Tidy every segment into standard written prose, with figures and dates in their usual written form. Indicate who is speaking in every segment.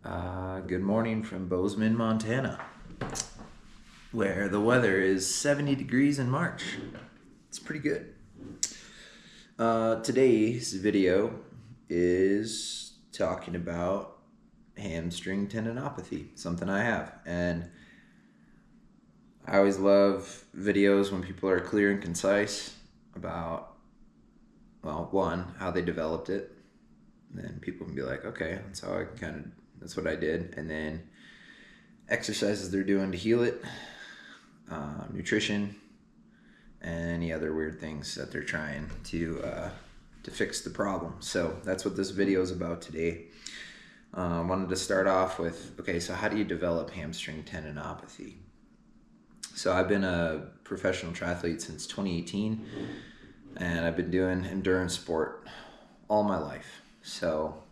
Speaker 1: Good morning from Bozeman, Montana, where the weather is 70 degrees in March. It's pretty good. Today's video is talking about hamstring tendinopathy, something I have. And I always love videos when people are clear and concise about, well, one, how they developed it. And then people can be like, okay, that's what I did. And then exercises they're doing to heal it, nutrition, and any other weird things that they're trying to fix the problem. So that's what this video is about today. Wanted to start off with, okay, so how do you develop hamstring tendinopathy? So I've been a professional triathlete since 2018, and I've been doing endurance sport all my life. So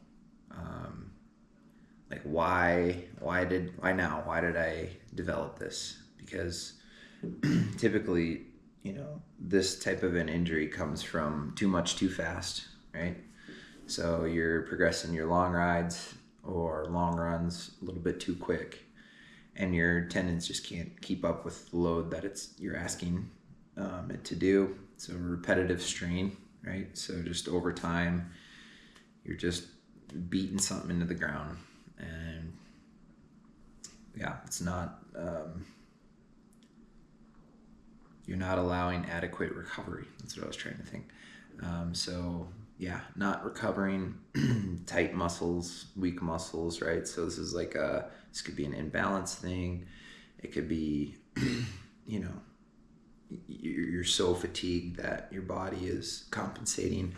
Speaker 1: why did I develop this? Because typically, this type of an injury comes from too much too fast, right? So you're progressing your long rides or long runs a little bit too quick, and your tendons just can't keep up with the load that you're asking it to do. So repetitive strain, right? So just over time, you're just beating something into the ground, and yeah, it's not you're not allowing adequate recovery. That's what I was trying to think. So yeah, not recovering tight muscles, weak muscles, right? So this could be an imbalance thing. It could be you're so fatigued that your body is compensating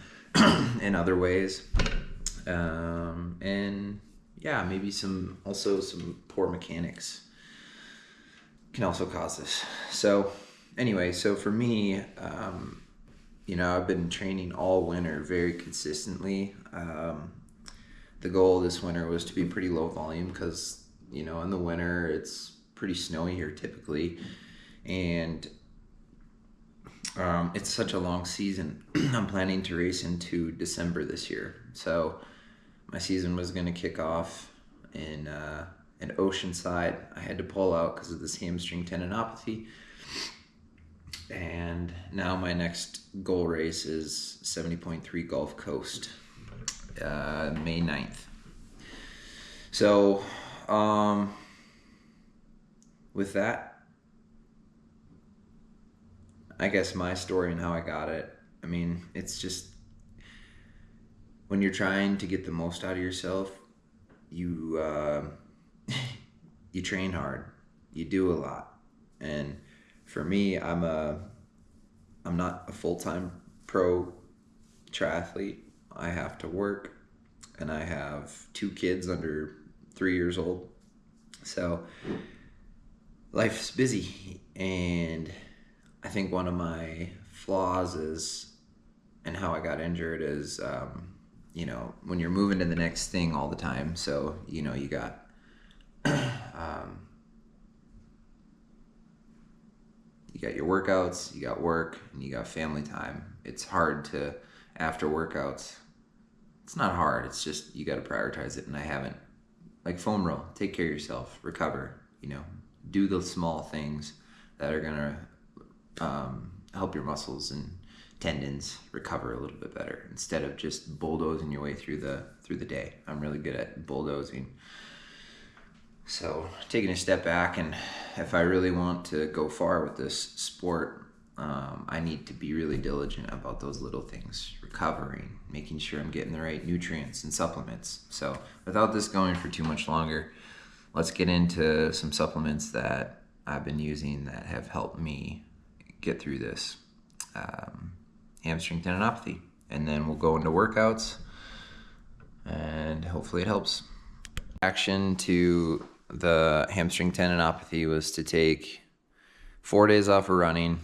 Speaker 1: in other ways. And yeah, maybe some poor mechanics can also cause this. So anyway, so for me, I've been training all winter very consistently. The goal this winter was to be pretty low volume because, in the winter it's pretty snowy here typically. And it's such a long season. I'm planning to race into December this year. So my season was going to kick off in Oceanside. I had to pull out because of this hamstring tendinopathy. And now my next goal race is 70.3 Gulf Coast, May 9th. So with that, I guess my story and how I got it, I mean, it's just when you're trying to get the most out of yourself, you you train hard, you do a lot. And for me, I'm not a full-time pro triathlete. I have to work, and I have 2 kids under 3 years old. So life's busy, and I think one of my flaws is, and how I got injured is, when you're moving to the next thing all the time. So, you got, you got your workouts, you got work, and you got family time. It's hard to, after workouts, it's not hard. It's just, you got to prioritize it. And I haven't. Like foam roll, take care of yourself, recover, do those small things that are going to help your muscles and tendons recover a little bit better instead of just bulldozing your way through the day. I'm really good at bulldozing. So taking a step back, and if I really want to go far with this sport, I need to be really diligent about those little things, recovering, making sure I'm getting the right nutrients and supplements. So without this going for too much longer, let's get into some supplements that I've been using that have helped me get through this hamstring tendinopathy. And then we'll go into workouts, and hopefully it helps. Action to the hamstring tendinopathy was to take 4 days off of running.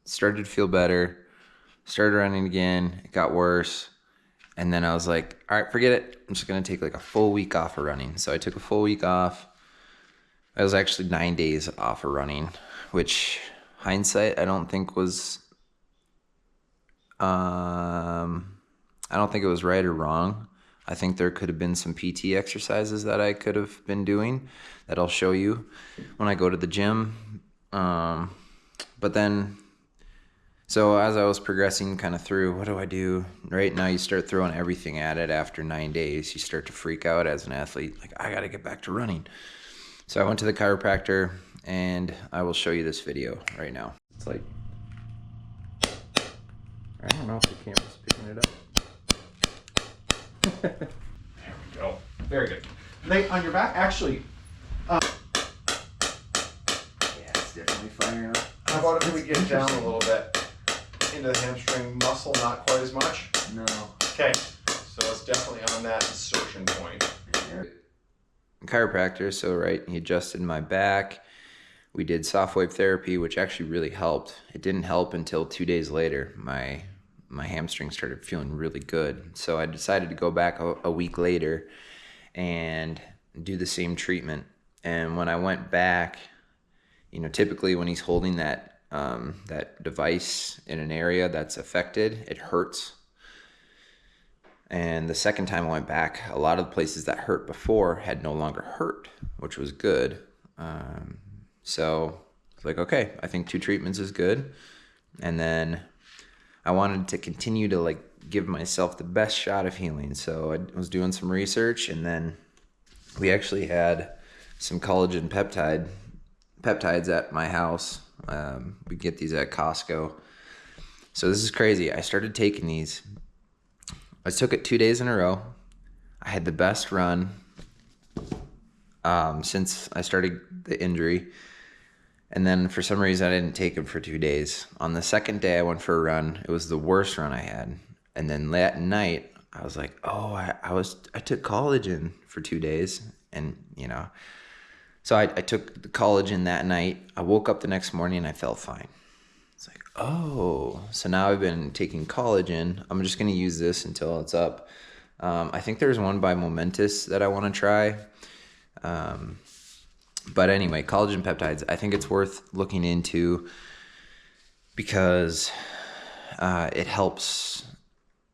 Speaker 1: Started to feel better, started running again, it got worse, and then I was like, all right, forget it, I'm just gonna take like a full week off of running. So I took a full week off. I was actually 9 days off of running, which hindsight I don't think was I don't think it was right or wrong. I think there could have been some PT exercises that I could have been doing that I'll show you when I go to the gym. But then, so as I was progressing kind of through, what do I do? Right now you start throwing everything at it after 9 days. You start to freak out as an athlete, like, I got to get back to running. So I went to the chiropractor, and I will show you this video right now. It's like, I don't know if the camera's picking it up.
Speaker 2: There we go. Very good. Lay on your back. Actually,
Speaker 1: Yeah, it's definitely firing up.
Speaker 2: how about if we get down a little bit into the hamstring muscle? Not quite as much.
Speaker 1: No.
Speaker 2: Okay. So it's definitely on that insertion point.
Speaker 1: Chiropractor, so right, he adjusted my back. We did soft wave therapy, which actually really helped. It didn't help until 2 days later. My hamstring started feeling really good. So I decided to go back a week later and do the same treatment. And when I went back, you know, typically when he's holding that that device in an area that's affected, it hurts. And the second time I went back, a lot of the places that hurt before had no longer hurt, which was good. So it's like, okay, I think 2 treatments is good. And then I wanted to continue to like give myself the best shot of healing. So I was doing some research, and then we actually had some collagen peptides at my house. We get these at Costco. So this is crazy. I started taking these. I took it 2 days in a row. I had the best run since I started the injury. And then for some reason, I didn't take them for 2 days. On the second day I went for a run, it was the worst run I had. And then that night, I was like, oh, I took collagen for 2 days. And, you know, so I took the collagen that night. I woke up the next morning and I felt fine. It's like, oh, so now I've been taking collagen. I'm just going to use this until it's up. I think there's one by Momentous that I want to try. But anyway, collagen peptides, I think it's worth looking into because it helps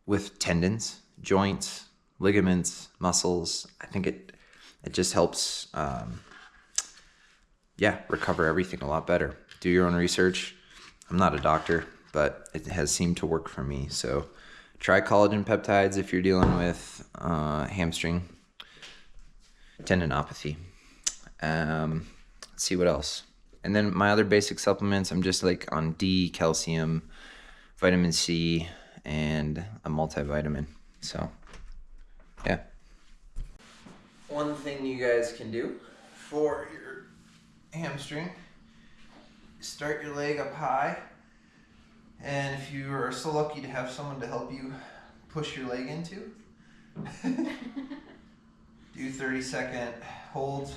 Speaker 1: with tendons, joints, ligaments, muscles. I think it just helps, recover everything a lot better. Do your own research. I'm not a doctor, but it has seemed to work for me. So try collagen peptides if you're dealing with hamstring tendinopathy. Let's see what else. And then my other basic supplements, I'm just like on D, calcium, vitamin C, and a multivitamin. So, yeah. One thing you guys can do for your hamstring, start your leg up high. And if you are so lucky to have someone to help you push your leg into, do 30-second holds.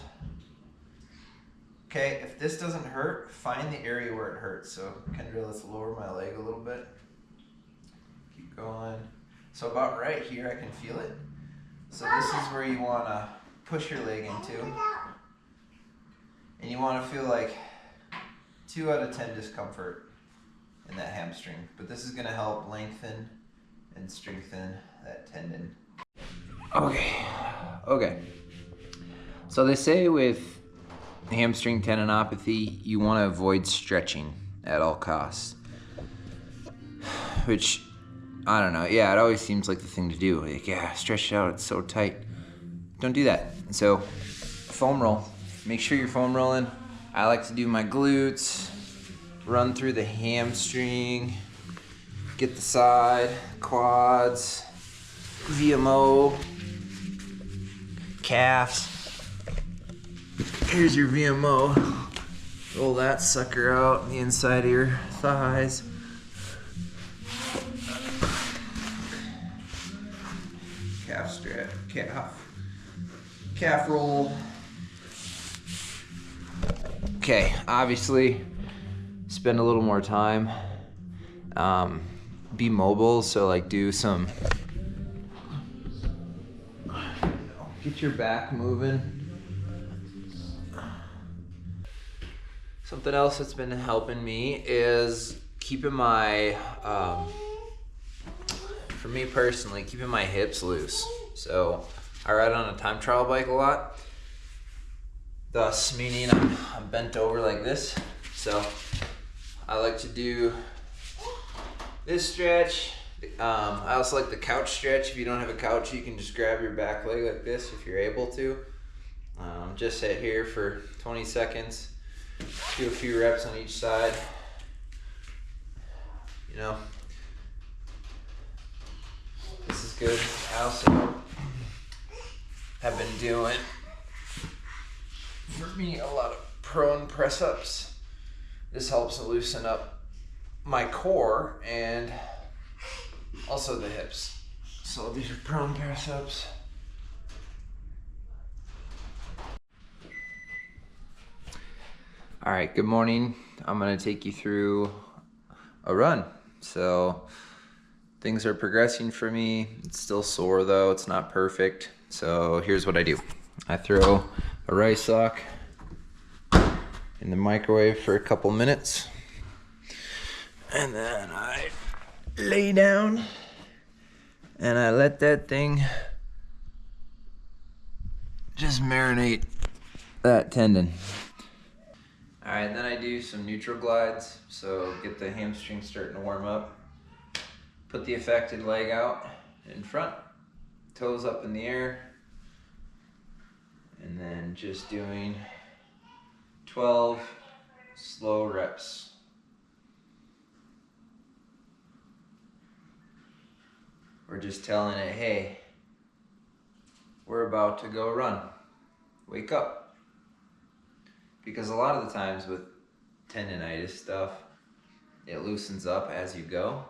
Speaker 1: Okay, if this doesn't hurt, find the area where it hurts. So, Kendra, let's lower my leg a little bit. Keep going. So about right here, I can feel it. So this is where you want to push your leg into. And you want to feel like 2 out of 10 discomfort in that hamstring. But this is going to help lengthen and strengthen that tendon. Okay. So they say with hamstring tendinopathy, you want to avoid stretching at all costs. Which, I don't know. Yeah, it always seems like the thing to do. Like, yeah, stretch it out. It's so tight. Don't do that. So, foam roll. Make sure you're foam rolling. I like to do my glutes, run through the hamstring, get the side, quads, VMO, calves. Here's your VMO. Roll that sucker out the inside of your thighs. Calf strap, calf roll. Okay, obviously spend a little more time. Be mobile, so like do some, get your back moving. Something else that's been helping me is keeping my, for me personally, keeping my hips loose. So I ride on a time trial bike a lot, thus meaning I'm bent over like this. So I like to do this stretch. I also like the couch stretch. If you don't have a couch, you can just grab your back leg like this if you're able to. Just sit here for 20 seconds, do a few reps on each side. You know, this is good. I also have been doing, for me, a lot of prone press-ups. This helps loosen up my core and also the hips. So these are prone press-ups. All right, good morning. I'm gonna take you through a run. So things are progressing for me. It's still sore though, it's not perfect. So here's what I do. I throw a rice sock in the microwave for a couple minutes. And then I lay down and I let that thing just marinate that tendon. All right, then I do some neutral glides, so get the hamstring starting to warm up. Put the affected leg out in front, toes up in the air, and then just doing 12 slow reps. We're just telling it, hey, we're about to go run. Wake up. Because a lot of the times with tendonitis stuff, it loosens up as you go.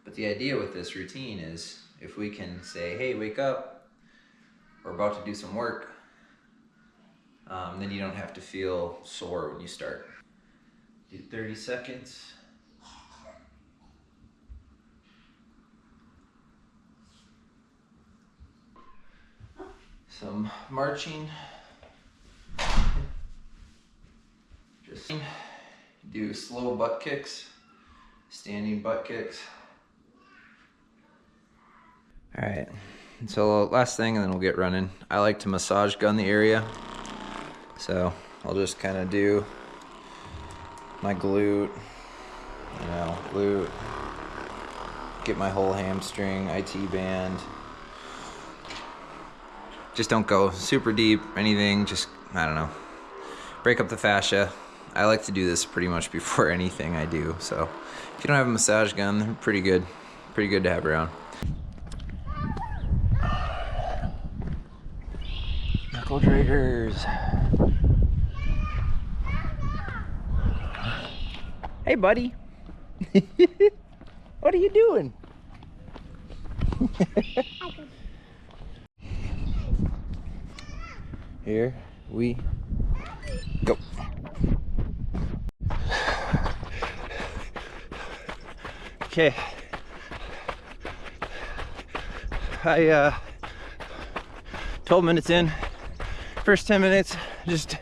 Speaker 1: But the idea with this routine is if we can say, hey, wake up, we're about to do some work, then you don't have to feel sore when you start. Do 30 seconds. Some marching. Just do slow butt kicks, standing butt kicks. All right, so last thing and then we'll get running. I like to massage gun the area. So I'll just kind of do my glute, glute, get my whole hamstring, IT band. Just don't go super deep or anything, just, I don't know, break up the fascia. I like to do this pretty much before anything I do, so if you don't have a massage gun, they're pretty good to have around. Knuckle draggers. Hey, buddy. What are you doing? Here we go. Okay. 12 minutes in. First 10 minutes, just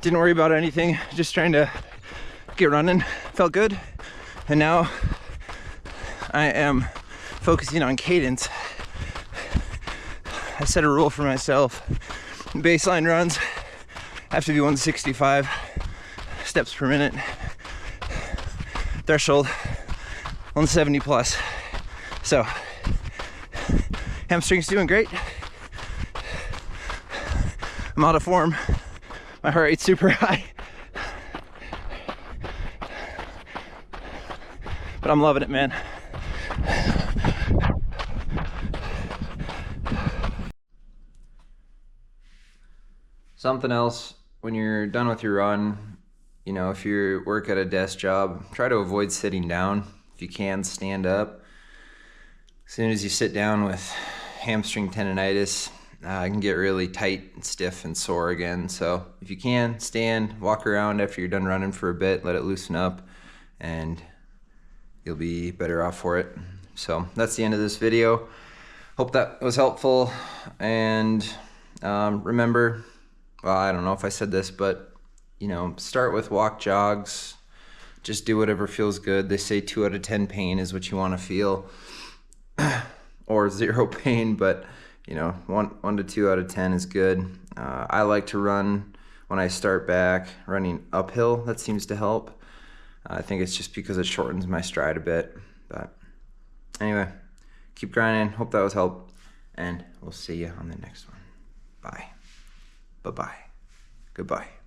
Speaker 1: didn't worry about anything. Just trying to get running. Felt good. And now I am focusing on cadence. I set a rule for myself. Baseline runs have to be 165 steps per minute. Threshold 170 plus. So hamstring's doing great. I'm out of form. My heart rate's super high. But I'm loving it, man. Something else, when you're done with your run, if you work at a desk job, try to avoid sitting down. If you can, stand up. As soon as you sit down with hamstring tendonitis, it can get really tight and stiff and sore again. So if you can, stand, walk around after you're done running for a bit, let it loosen up, and you'll be better off for it. So that's the end of this video. Hope that was helpful. And remember, well, I don't know if I said this, but start with walk jogs. Just do whatever feels good. They say 2 out of 10 pain is what you want to feel. or 0 pain, but you know, 1 to 2 out of 10 is good. I like to run when I start back, running uphill. That seems to help. I think it's just because it shortens my stride a bit. But anyway, keep grinding. Hope that was help. And we'll see you on the next one. Bye. Bye-bye. Goodbye.